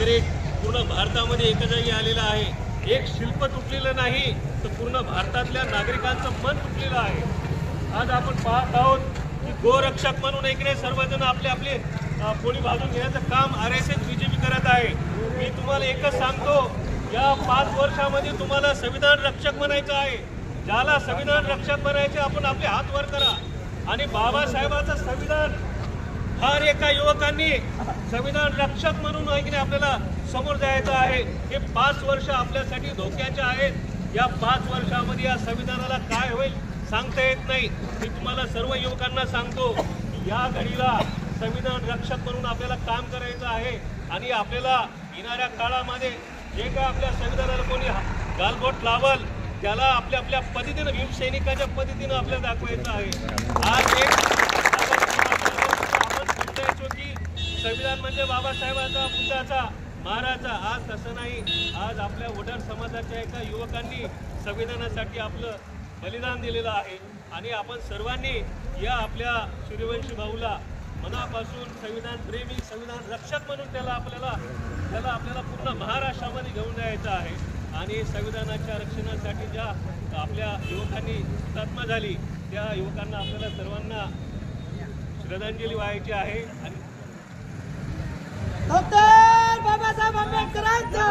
नागरिक पूर्ण भारतामध्ये एका जागी आलेला आहे. एक शिल्प तुटलेलं नाही तर पूर्ण भारतातल्या नागरिकांचं मन तुटलेलं आहे. आज आपण पाहत आहोत की गोरक्षक म्हणून ऐकणे सर्वजण आपले आपले पोळी भाजून घेण्याचं काम RSS BJP करत आहे. मी तुम्हाला एकच सांगतो, या 5 वर्षामध्ये तुम्हाला संविधान रक्षक बनायचं आहे. ज्याला संविधान रक्षक बनायचे आपण आपले हात वर करा आणि बाबासाहेबांचं संविधान हर एका युवकांनी संविधान रक्षक म्हणून ऐकणे आपल्याला समोर जायचं आहे. हे 5 वर्ष आपल्यासाठी धोक्याचे आहेत. या 5 वर्षामध्ये या संविधानाला काय होईल सांगता येत नाही. मी तुम्हाला सर्व युवकांना सांगतो की या घडीला संविधान रक्षक म्हणून आपल्याला काम करायचं आहे आणि आपल्याला येणाऱ्या काळामध्ये जे काय आपल्या संविधानाला कोणी गालबोट लावल त्याला आपल्या आपल्या पद्धतीनं भीमसैनिकाच्या पद्धतीनं आपल्याला दाखवायचं आहे. आज एक संविधान म्हणजे बाबासाहेबांचा बुद्धाचा महाराजा. आज तसं नाही. आज आपल्या वडार समाजाच्या एका युवकांनी संविधानासाठी आपलं बलिदान दिलेलं आहे आणि आपण सर्वांनी या आपल्या सूर्यवंशी भाऊला मनापासून संविधान प्रेमी संविधान रक्षक म्हणून त्याला आपल्याला पूर्ण महाराष्ट्रामध्ये घेऊन जायचं आहे. आणि संविधानाच्या रक्षणासाठी ज्या आपल्या युवकांनी हुतात्मा झाली त्या युवकांना आपल्याला सर्वांना श्रद्धांजली वाहायची आहे. आणि डॉक्टर बाबासाहेब आंबेडकरांचा